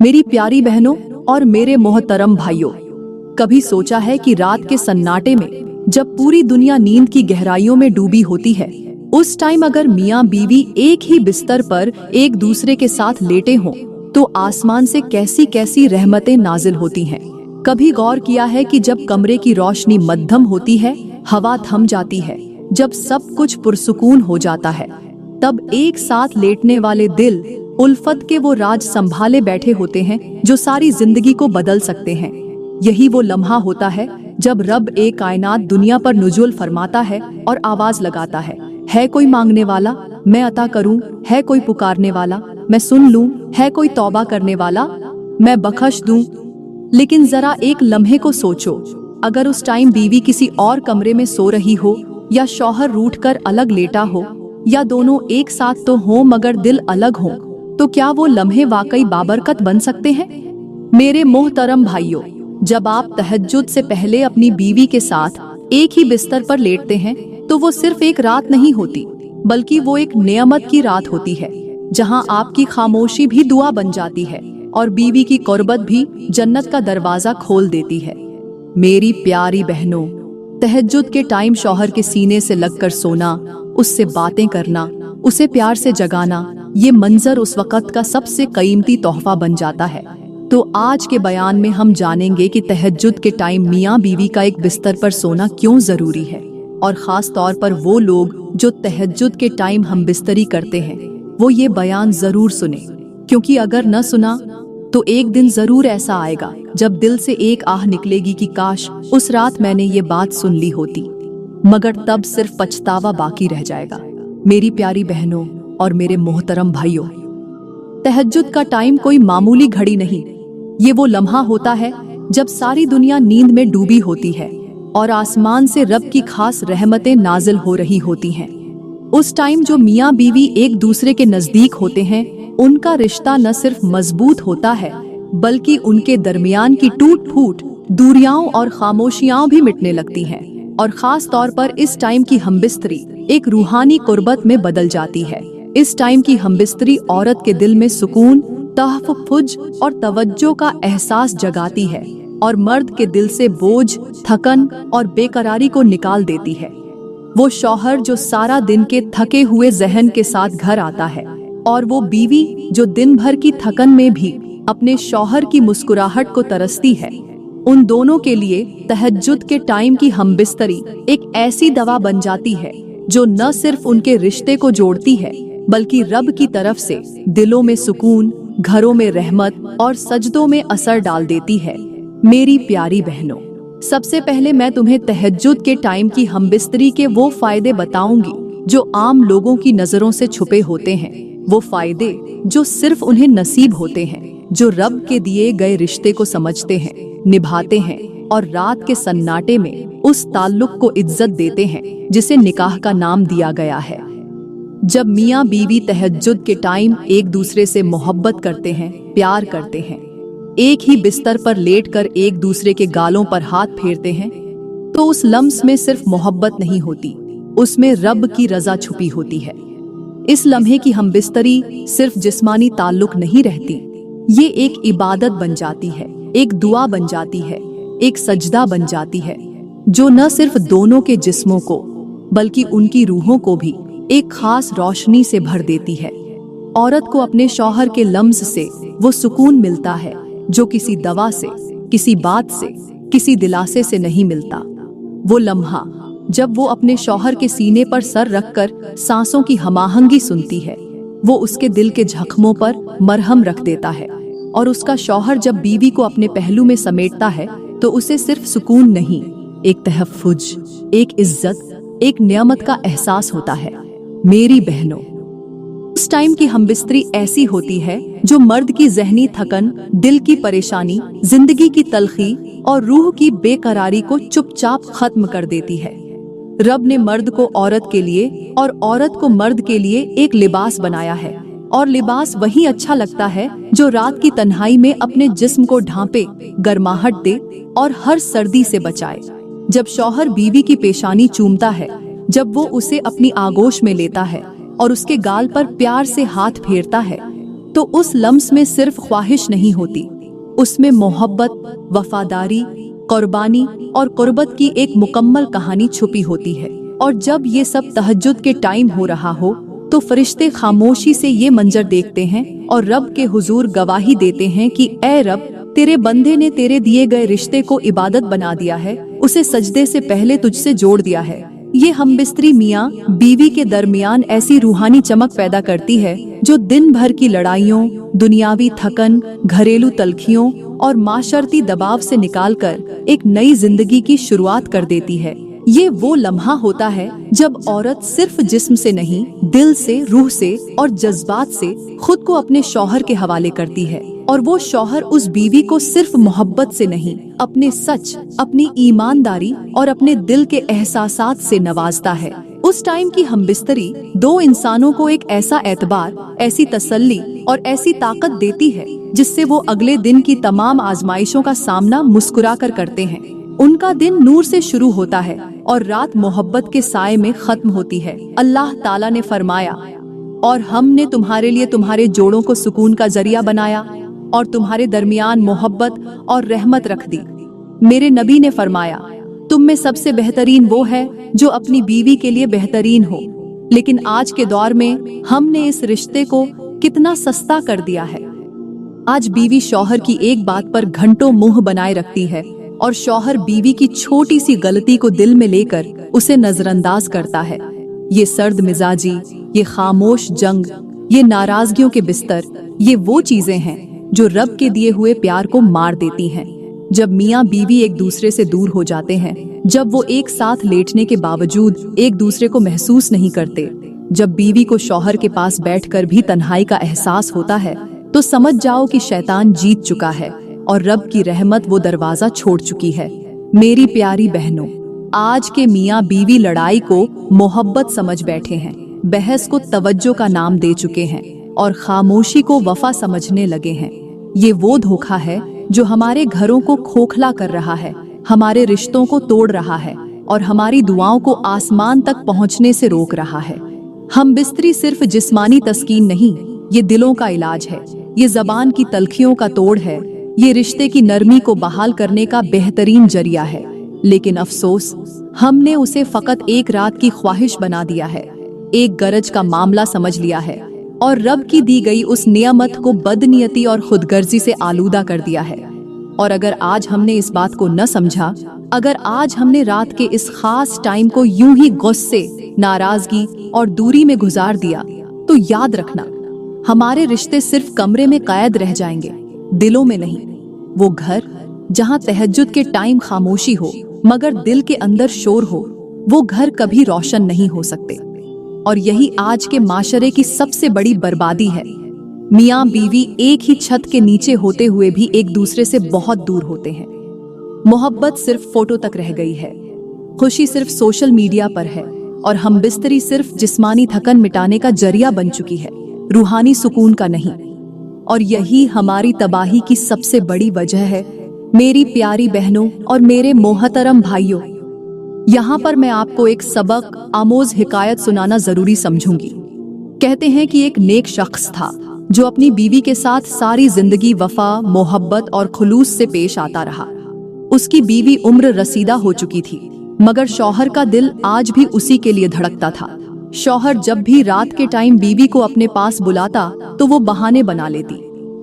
मेरी प्यारी बहनों और मेरे मोहतरम भाइयों, कभी सोचा है कि रात के सन्नाटे में जब पूरी दुनिया नींद की गहराइयों में डूबी होती है, उस टाइम अगर मियाँ बीवी एक ही बिस्तर पर एक दूसरे के साथ लेटे हों तो आसमान से कैसी कैसी रहमतें नाजिल होती हैं। कभी गौर किया है कि जब कमरे की रोशनी मध्यम होती है, हवा थम जाती है, जब सब कुछ पुरसुकून हो जाता है, तब एक साथ लेटने वाले दिल उल्फत के वो राज संभाले बैठे होते हैं जो सारी जिंदगी को बदल सकते हैं। यही वो लम्हा होता है जब रब एक कायनात दुनिया पर नुज़ुल फरमाता है और आवाज लगाता है कोई मांगने वाला मैं अता करूं, है कोई पुकारने वाला मैं सुन लूं, है कोई तौबा करने वाला मैं बख्श दूं। लेकिन जरा एक लम्हे को सोचो, अगर उस टाइम बीवी किसी और कमरे में सो रही हो, या शौहर रूठ कर अलग लेटा हो, या दोनों एक साथ तो हो मगर दिल अलग हो, तो क्या वो लम्हे वाकई बाबरकत बन सकते हैं? मेरे मोहतरम भाइयों, जब आप तहज्जुद से पहले अपनी बीवी के साथ एक ही बिस्तर पर लेटते हैं तो वो सिर्फ एक रात नहीं होती, बल्कि वो एक नेमत की रात होती है, जहां आपकी खामोशी भी दुआ बन जाती है और बीवी की कुर्बत भी जन्नत का दरवाजा खोल देती है। मेरी प्यारी बहनों, तहज्जुद के टाइम शौहर के सीने से लगकर सोना, उससे बातें करना, उसे प्यार से जगाना, ये मंजर उस वक़्त का सबसे कीमती तोहफा बन जाता है। तो आज के बयान में हम जानेंगे कि तहज्जुद के टाइम मियाँ बीवी का एक बिस्तर पर सोना क्यों जरूरी है, और खास तौर पर वो लोग जो तहज्जुद के टाइम हम बिस्तरी करते हैं, वो ये बयान जरूर सुने, क्योंकि अगर न सुना तो एक दिन जरूर ऐसा आएगा जब दिल से एक आह निकलेगी कि काश उस रात मैंने ये बात सुन ली होती, मगर तब सिर्फ पछतावा बाकी रह जाएगा। मेरी प्यारी बहनों और मेरे मोहतरम भाइयों, तहज्जुद का टाइम कोई मामूली घड़ी नहीं, ये वो लम्हा होता है जब सारी दुनिया नींद में डूबी होती है और आसमान से रब की खास रहमतें नाजिल हो रही होती हैं। उस टाइम जो मियाँ बीवी एक दूसरे के नजदीक होते हैं, उनका रिश्ता न सिर्फ मजबूत होता है, बल्कि उनके दरमियान की टूट फूट, दूरियां और खामोशियां भी मिटने लगती हैं। और खास तौर पर इस टाइम की हमबिस्तरी एक रूहानी कुर्बत में बदल जाती है। इस टाइम की हमबिस्तरी औरत के दिल में सुकून, तहफ़्फ़ुज़ और तवज्जो का एहसास जगाती है और मर्द के दिल से बोझ, थकन और बेकरारी को निकाल देती है। वो शौहर जो सारा दिन के थके हुए जहन के साथ घर आता है, और वो बीवी जो दिन भर की थकन में भी अपने शौहर की मुस्कुराहट को तरसती है, उन दोनों के लिए तहज्जुद के टाइम की हमबिस्तरी एक ऐसी दवा बन जाती है जो न सिर्फ उनके रिश्ते को जोड़ती है, बल्कि रब की तरफ से दिलों में सुकून, घरों में रहमत और सजदों में असर डाल देती है। मेरी प्यारी बहनों, सबसे पहले मैं तुम्हें तहज्जुद के टाइम की हमबिस्तरी के वो फायदे बताऊंगी जो आम लोगों की नजरों से छुपे होते हैं, वो फायदे जो सिर्फ उन्हें नसीब होते हैं, जो रब के दिए गए रिश्ते को समझते हैं, निभाते हैं और रात के सन्नाटे में उस ताल्लुक को इज्जत देते हैं जिसे निकाह का नाम दिया गया है। जब मियाँ बीवी तहज्जुद के टाइम एक दूसरे से मोहब्बत करते हैं, प्यार करते हैं, एक ही बिस्तर पर लेटकर एक दूसरे के गालों पर हाथ फेरते हैं, तो उस लम्स में सिर्फ मोहब्बत नहीं होती, उसमें रब की रजा छुपी होती है। इस लम्हे की हमबिस्तरी सिर्फ जिस्मानी ताल्लुक नहीं रहती, ये एक इबादत बन जाती है, एक दुआ बन जाती है, एक सजदा बन जाती है, जो न सिर्फ दोनों के जिस्मों को बल्कि उनकी रूहों को भी एक खास रोशनी से भर देती है। औरत को अपने शौहर के लम्स से वो सुकून मिलता है जो किसी दवा से, किसी बात से, किसी दिलासे से नहीं मिलता। वो लम्हा जब वो अपने शौहर के सीने पर सर रखकर सांसों की हमाहंगी सुनती है, वो उसके दिल के जख्मों पर मरहम रख देता है। और उसका शौहर जब बीवी को अपने पहलू में समेटता है तो उसे सिर्फ सुकून नहीं, एक तहफ़्फ़ुज़, एक इज्जत, एक नियामत का एहसास होता है। मेरी बहनों, उस टाइम की हमबिस्तरी ऐसी होती है जो मर्द की ज़हनी थकन, दिल की परेशानी, जिंदगी की तलखी और रूह की बेकरारी को चुपचाप खत्म कर देती है। रब ने मर्द को औरत के लिए और औरत को मर्द के लिए एक लिबास बनाया है, और लिबास वही अच्छा लगता है जो रात की तन्हाई में अपने जिस्म को ढांपे, गर्माहट दे और हर सर्दी से बचाए। जब शौहर बीवी की पेशानी चूमता है, जब वो उसे अपनी आगोश में लेता है और उसके गाल पर प्यार से हाथ फेरता है, तो उस लम्स में सिर्फ ख्वाहिश नहीं होती, उसमें मोहब्बत, वफादारी, कुर्बानी और कुर्बत की एक मुकम्मल कहानी छुपी होती है। और जब ये सब तहज्जुद के टाइम हो रहा हो तो फरिश्ते खामोशी से ये मंजर देखते हैं और रब के हुजूर गवाही देते हैं कि ए रब, तेरे बंदे ने तेरे दिए गए रिश्ते को इबादत बना दिया है, उसे सजदे से पहले तुझसे जोड़ दिया है। ये हमबिस्तरी मियाँ बीवी के दरमियान ऐसी रूहानी चमक पैदा करती है जो दिन भर की लड़ाइयों, दुनियावी थकन, घरेलू तलखियों और माशरती दबाव से निकालकर एक नई जिंदगी की शुरुआत कर देती है। ये वो लम्हा होता है जब औरत सिर्फ जिस्म से नहीं, दिल से, रूह से और जज्बात से खुद को अपने शौहर के हवाले करती है, और वो शौहर उस बीवी को सिर्फ मोहब्बत से नहीं, अपने सच, अपनी ईमानदारी और अपने दिल के एहसासात से नवाजता है। उस टाइम की हमबिस्तरी दो इंसानों को एक ऐसा एतबार, ऐसी तसल्ली और ऐसी ताकत देती है जिससे वो अगले दिन की तमाम आजमाइशों का सामना मुस्कुरा कर करते हैं। उनका दिन नूर से शुरू होता है और रात मोहब्बत के साए में खत्म होती है। अल्लाह ताला ने फरमाया, और हमने तुम्हारे लिए तुम्हारे जोड़ों को सुकून का जरिया बनाया और तुम्हारे दरमियान मोहब्बत और रहमत रख दी। मेरे नबी ने फरमाया, तुम में सबसे बेहतरीन वो है जो अपनी बीवी के लिए बेहतरीन हो। लेकिन आज के दौर में हमने इस रिश्ते को कितना सस्ता कर दिया है। आज बीवी शौहर की एक बात पर घंटों मुंह बनाए रखती है और शौहर बीवी की छोटी सी गलती को दिल में लेकर उसे नजरअंदाज करता है। ये सर्द मिजाजी, ये खामोश जंग, ये नाराजगियों के बिस्तर, ये वो चीजें हैं जो रब के दिए हुए प्यार को मार देती हैं। जब मियाँ बीवी एक दूसरे से दूर हो जाते हैं, जब वो एक साथ लेटने के बावजूद एक दूसरे को महसूस नहीं करते, जब बीवी को शौहर के पास बैठकर भी तन्हाई का एहसास होता है, तो समझ जाओ कि शैतान जीत चुका है और रब की रहमत वो दरवाजा छोड़ चुकी है। मेरी प्यारी बहनों, आज के मियाँ बीवी लड़ाई को मोहब्बत समझ बैठे हैं, बहस को तवज्जो का नाम दे चुके हैं और खामोशी को वफा समझने लगे हैं। ये वो धोखा है जो हमारे घरों को खोखला कर रहा है, हमारे रिश्तों को तोड़ रहा है और हमारी दुआओं को आसमान तक पहुंचने से रोक रहा है। हम बिस्तरी सिर्फ जिस्मानी तस्कीन नहीं, ये दिलों का इलाज है, ये जबान की तलखियों का तोड़ है, ये रिश्ते की नरमी को बहाल करने का बेहतरीन जरिया है। लेकिन अफसोस, हमने उसे फकत एक रात की ख्वाहिश बना दिया है, एक गरज का मामला समझ लिया है और रब की दी गई उस नियामत को बदनियती और खुदगर्जी से आलूदा कर दिया है। और अगर आज हमने इस बात को न समझा, अगर आज हमने रात के इस खास टाइम को यूं ही गुस्से, नाराजगी और दूरी में गुजार दिया, तो याद रखना, हमारे रिश्ते सिर्फ कमरे में कैद रह जाएंगे, दिलों में नहीं। वो घर जहां तहज्जुद के टाइम खामोशी हो मगर दिल के अंदर शोर हो, वो घर कभी रोशन नहीं हो सकते। और यही आज के माशरे की सबसे बड़ी बर्बादी है। मियाँ बीवी एक ही छत के नीचे होते हुए भी एक दूसरे से बहुत दूर होते हैं। मोहब्बत सिर्फ फोटो तक रह गई है, खुशी सिर्फ सोशल मीडिया पर है और हमबिस्तरी सिर्फ जिस्मानी थकन मिटाने का जरिया बन चुकी है, रूहानी सुकून का नहीं। और यही हमारी तबाही की सबसे बड़ी वजह है। मेरी प्यारी बहनों और मेरे मोहतरम भाइयों, यहाँ पर मैं आपको एक सबक आमोज हिकायत सुनाना जरूरी समझूंगी। कहते हैं कि एक नेक शख्स था जो अपनी बीवी के साथ सारी जिंदगी वफा, मोहब्बत और खुलूस से पेश आता रहा। उसकी बीवी उम्र रसीदा हो चुकी थी, मगर शौहर का दिल आज भी उसी के लिए धड़कता था। शौहर जब भी रात के टाइम बीवी को अपने पास बुलाता तो वो बहाने बना लेती,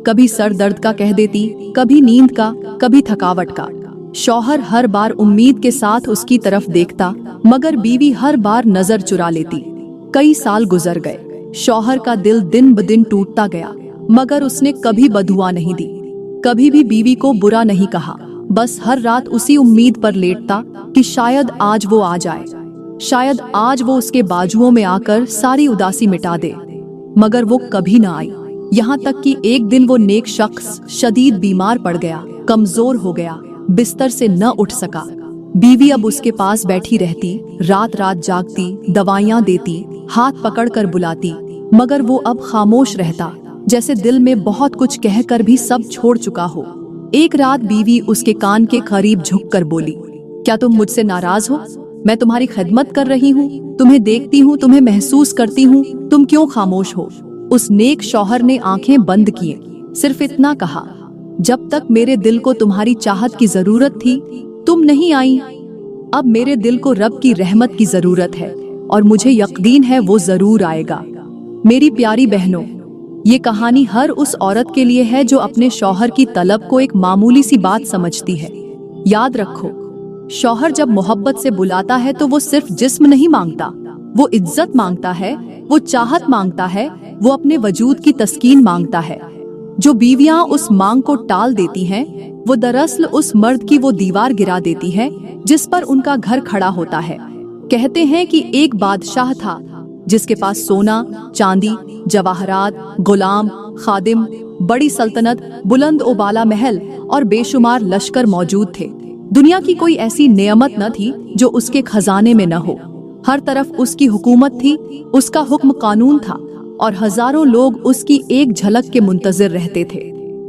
कभी सर दर्द का कह देती, कभी नींद का, कभी थकावट का। शौहर हर बार उम्मीद के साथ उसकी तरफ देखता, मगर बीवी हर बार नजर चुरा लेती। कई साल गुजर गए, शौहर का दिल दिन ब दिन टूटता गया, मगर उसने कभी बदुआ नहीं दी, कभी भी बीवी को बुरा नहीं कहा। बस हर रात उसी उम्मीद पर लेटता कि शायद आज वो आ जाए, शायद आज वो उसके बाजुओं में आकर सारी उदासी मिटा दे, मगर वो कभी ना आई। यहाँ तक कि एक दिन वो नेक शख्स शदीद बीमार पड़ गया, कमजोर हो गया, बिस्तर से न उठ सका। बीवी अब उसके पास बैठी रहती, रात रात जागती, दवाइयाँ देती, हाथ पकड़कर बुलाती, मगर वो अब खामोश रहता, जैसे दिल में बहुत कुछ कहकर भी सब छोड़ चुका हो। एक रात बीवी उसके कान के करीब झुककर बोली, क्या तुम मुझसे नाराज हो? मैं तुम्हारी खिदमत कर रही हूँ, तुम्हें देखती हूँ, तुम्हें महसूस करती हूँ, तुम क्यों खामोश हो? उस नेक शौहर ने आंखें बंद किए, सिर्फ इतना कहा, जब तक मेरे दिल को तुम्हारी चाहत की जरूरत थी तुम नहीं आई। अब मेरे दिल को रब की रहमत की जरूरत है और मुझे यकीन है वो जरूर आएगा। मेरी प्यारी बहनों, ये कहानी हर उस औरत के लिए है जो अपने शौहर की तलब को एक मामूली सी बात समझती है। याद रखो, शौहर जब मोहब्बत से बुलाता है तो वो सिर्फ जिस्म नहीं मांगता, वो इज्जत मांगता है, वो चाहत मांगता है, वो अपने वजूद की तस्कीन मांगता है। जो बीवियां उस मांग को टाल देती हैं, वो दरअसल उस मर्द की वो दीवार गिरा देती है जिस पर उनका घर खड़ा होता है। कहते हैं कि एक बादशाह था जिसके पास सोना, चांदी, जवाहरात, गुलाम, खादिम, बड़ी सल्तनत, बुलंद ओबाला महल और बेशुमार लश्कर मौजूद थे। दुनिया की कोई ऐसी नेमत न थी जो उसके खजाने में न हो। हर तरफ उसकी हुकूमत थी, उसका हुक्म कानून था और हजारों लोग उसकी एक झलक के मुंतजिर रहते थे।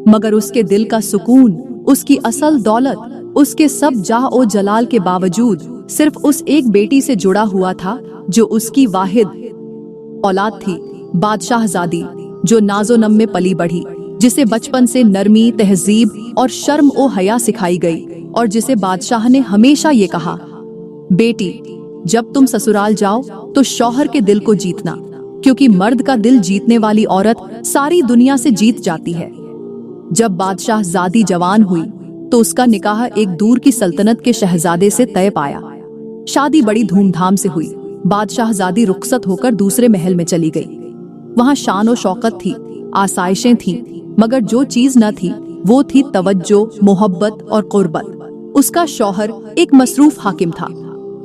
मगर उसके दिल का सुकून, उसकी असल दौलत, उसके सब जाह और जलाल के बावजूद सिर्फ उस एक बेटी से जुड़ा हुआ था जो उसकी वाहिद औलाद थी, बादशाहजादी, जो नाजो-नम में पली बढ़ी, जिसे बचपन से नरमी, तहजीब और शर्म ओ हया सिखाई गई और जिसे बादशाह ने हमेशा ये कहा, बेटी जब तुम ससुराल जाओ तो शौहर के दिल को जीतना, क्योंकि मर्द का दिल जीतने वाली औरत सारी दुनिया से जीत जाती है। जब बादशाहजादी जवान हुई तो उसका निकाह एक दूर की सल्तनत के शहजादे से तय पाया। शादी बड़ी धूमधाम से हुई। बादशाहजादी रुखसत होकर दूसरे महल में चली गई। वहां शान और शौकत थी, आसाइशें थीं, मगर जो चीज न थी वो थी तवज्जो, मोहब्बत और कुर्बत। उसका शौहर एक मसरूफ हाकिम था।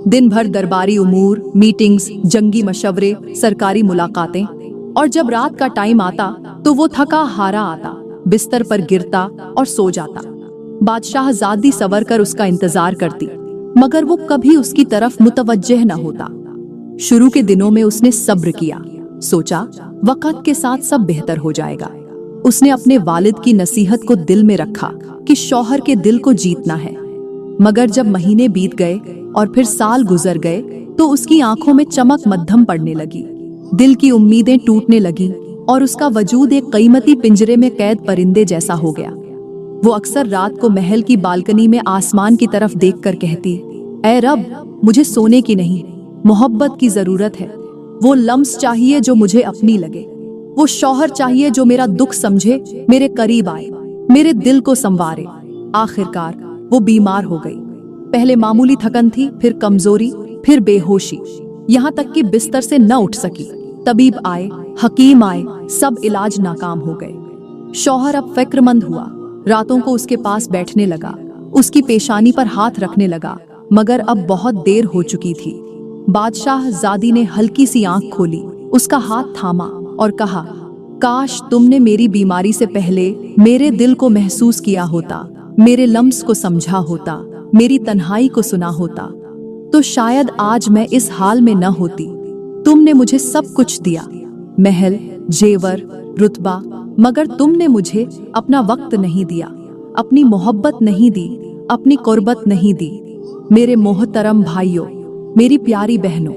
दिन भर दरबारी उमूर, मीटिंग्स, जंगी मशवरे, सरकारी मुलाकातें, और जब रात का टाइम आता तो वो थका हारा आता, बिस्तर पर गिरता और सो जाता। बादशाहजादी सवर कर उसका इंतजार करती, मगर वो कभी उसकी तरफ मुतवज्जह न होता। शुरू के दिनों में उसने सब्र किया, सोचा वक्त के साथ सब बेहतर हो जाएगा। उसने अपने वालिद की नसीहत को दिल में रखा कि शौहर के दिल को जीतना है। मगर जब महीने बीत गए और फिर साल गुजर गए तो उसकी आंखों में चमक मद्धम पड़ने लगी, दिल की उम्मीदें टूटने लगीं और उसका वजूद एक कीमती पिंजरे में कैद परिंदे जैसा हो गया। वो अक्सर रात को महल की बालकनी में आसमान की तरफ देखकर कहती, ऐ रब, मुझे सोने की नहीं, मोहब्बत की जरूरत है। वो लम्स चाहिए जो मुझे अपनी लगे, वो शौहर चाहिए जो मेरा दुख समझे, मेरे करीब आए, मेरे दिल को संवारे। आखिरकार वो बीमार हो गई। पहले मामूली थकन थी, फिर कमजोरी, फिर बेहोशी, यहाँ तक कि बिस्तर से न उठ सकी। तबीब आए, हकीम आए, सब इलाज नाकाम हो गए। शौहर अब फिक्रमंद हुआ, रातों को उसके पास बैठने लगा, उसकी पेशानी पर हाथ रखने लगा, मगर अब बहुत देर हो चुकी थी। बादशाहजादी ने हल्की सी आंख खोली, उसका हाथ थामा और कहा, काश तुमने मेरी बीमारी से पहले मेरे दिल को महसूस किया होता, मेरे लम्स को समझा होता, मेरी तन्हाई को सुना होता, तो शायद आज मैं इस हाल में न होती। तुमने मुझे सब कुछ दिया, महल, जेवर, रुतबा, मगर तुमने मुझे अपना वक्त नहीं दिया, अपनी मोहब्बत नहीं दी, अपनी कुर्बत नहीं दी। मेरे मोहतरम भाइयों, मेरी प्यारी बहनों,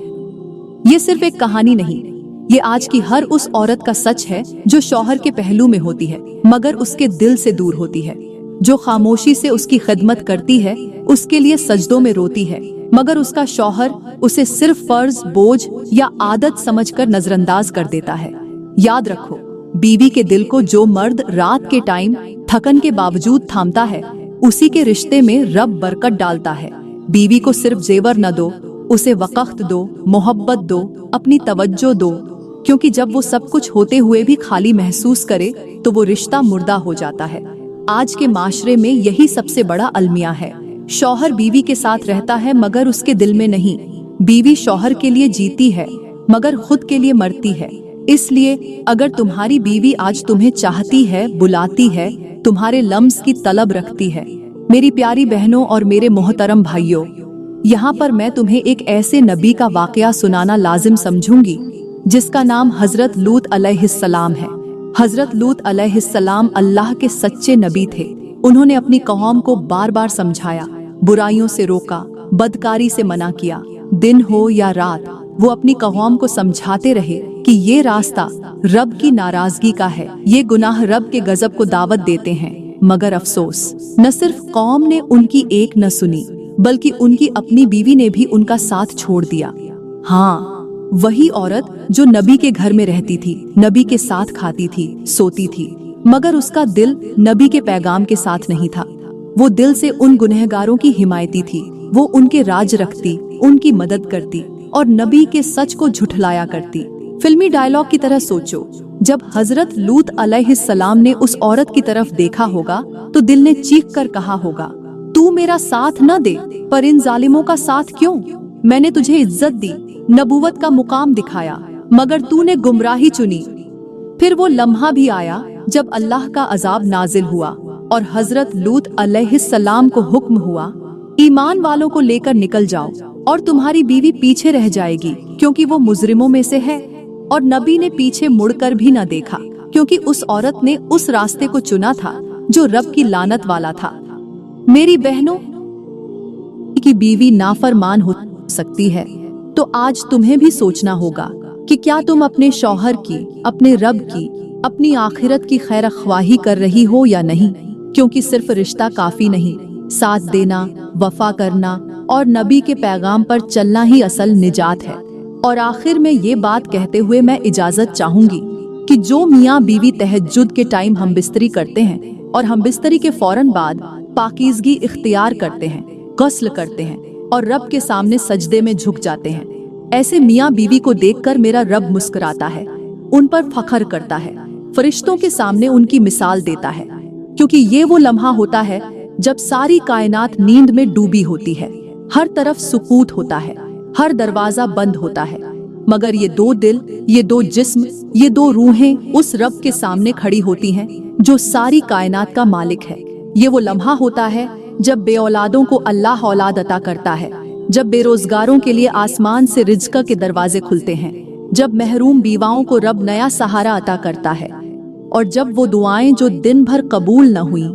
ये सिर्फ एक कहानी नहीं, ये आज की हर उस औरत का सच है जो शौहर के पहलू में होती है मगर उसके दिल से दूर होती है, जो खामोशी से उसकी खिदमत करती है, उसके लिए सजदों में रोती है, मगर उसका शौहर उसे सिर्फ फर्ज, बोझ या आदत समझकर नजरअंदाज कर देता है। याद रखो, बीवी के दिल को जो मर्द रात के टाइम थकन के बावजूद थामता है, उसी के रिश्ते में रब बरकत डालता है। बीवी को सिर्फ जेवर न दो, उसे वक़्त दो, मोहब्बत दो, अपनी तवज्जो दो, क्योंकि जब वो सब कुछ होते हुए भी खाली महसूस करे तो वो रिश्ता मुर्दा हो जाता है। आज के माशरे में यही सबसे बड़ा अलमिया है। शौहर बीवी के साथ रहता है मगर उसके दिल में नहीं। बीवी शौहर के लिए जीती है मगर खुद के लिए मरती है। इसलिए अगर तुम्हारी बीवी आज तुम्हें चाहती है, बुलाती है, तुम्हारे लम्स की तलब रखती है, मेरी प्यारी बहनों और मेरे मोहतरम भाइयों, यहाँ पर मैं तुम्हें एक ऐसे नबी का वाकया सुनाना लाजिम समझूंगी जिसका नाम हजरत लूत अलैहिस्सलाम है। हजरत लूत अलैहिस्सलाम अल्लाह के सच्चे नबी थे। उन्होंने अपनी कौम को बार बार समझाया, बुराइयों से रोका, बदकारी से मना किया। दिन हो या रात वो अपनी कौम को समझाते रहे कि ये रास्ता रब की नाराजगी का है, ये गुनाह रब के गजब को दावत देते हैं। मगर अफसोस, न सिर्फ कौम ने उनकी एक न सुनी, बल्कि उनकी अपनी बीवी ने भी उनका साथ छोड़ दिया। हाँ, वही औरत जो नबी के घर में रहती थी, नबी के साथ खाती थी, सोती थी, मगर उसका दिल नबी के पैगाम के साथ नहीं था। वो दिल से उन गुनहगारों की हिमायती थी। वो उनके राज रखती, उनकी मदद करती और नबी के सच को झुठलाया करती। फिल्मी डायलॉग की तरह सोचो, जब हजरत लूत अलैहिस्सलाम ने उस औरत की तरफ देखा होगा तो दिल ने चीख कर कहा होगा, तू मेरा साथ न दे, पर इन जालिमों का साथ क्यों? मैंने तुझे इज्जत दी, नबूवत का मुकाम दिखाया, मगर तूने गुमराही चुनी। फिर वो लम्हा भी आया जब अल्लाह का अजाब नाजिल हुआ और हजरत लूत अलैहिस्सलाम को हुक्म हुआ, ईमान वालों को लेकर निकल जाओ और तुम्हारी बीवी पीछे रह जाएगी क्योंकि वो मुजरिमों में से है। और नबी ने पीछे मुड़कर भी न देखा, क्योंकि उस औरत ने उस रास्ते को चुना था जो रब की लानत वाला था। मेरी बहनों, की बीवी नाफरमान हो सकती है, तो आज तुम्हें भी सोचना होगा कि क्या तुम अपने शौहर की, अपने रब की, अपनी आखिरत की खैर ख्वाही कर रही हो या नहीं। क्योंकि सिर्फ रिश्ता काफी नहीं, साथ देना, वफा करना और नबी के पैगाम पर चलना ही असल निजात है। और आखिर में ये बात कहते हुए मैं इजाजत चाहूंगी कि जो मियाँ बीवी तहज्जुद के टाइम हमबिस्तरी करते हैं और हमबिस्तरी के फौरन बाद पाकीज़गी इख्तियार करते हैं, गस्ल करते हैं और रब के सामने सजदे में झुक जाते हैं, ऐसे मियाँ बीवी को देखकर मेरा रब मुस्कुराता है, उन पर फख्र करता है, फरिश्तों के सामने उनकी मिसाल देता है। क्योंकि ये वो लम्हा होता है जब सारी कायनात नींद में डूबी होती है, हर तरफ सुकूत होता है, हर दरवाजा बंद होता है, मगर ये दो दिल, ये दो जिस्म, ये दो रूहें उस रब के सामने खड़ी होती हैं जो सारी कायनात का मालिक है। ये वो लम्हा होता है जब बेऔलादों को अल्लाह औलाद अता करता है, जब बेरोजगारों के लिए आसमान से रिज़्क़ के दरवाजे खुलते हैं, जब महरूम बीवाओं को रब नया सहारा अता करता है, और जब वो दुआएं जो दिन भर कबूल न हुई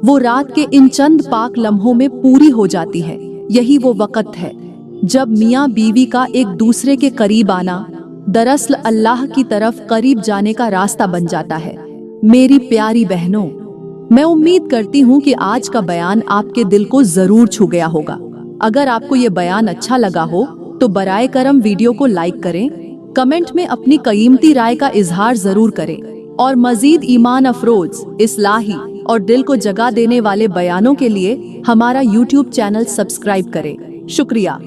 वो रात के इन चंद पाक लम्हों में पूरी हो जाती है। यही वो वक़्त है जब मियाँ बीवी का एक दूसरे के करीब आना दरअसल अल्लाह की तरफ करीब जाने का रास्ता बन जाता है। मेरी प्यारी बहनों, मैं उम्मीद करती हूँ कि आज का बयान आपके दिल को जरूर छू गया होगा। अगर आपको ये बयान अच्छा लगा हो तो बराए करम वीडियो को लाइक करें, कमेंट में अपनी कीमती राय का इजहार जरूर करें और मजीद ईमान अफरोज, इस्लाही और दिल को जगा देने वाले बयानों के लिए हमारा YouTube चैनल सब्सक्राइब करें। शुक्रिया।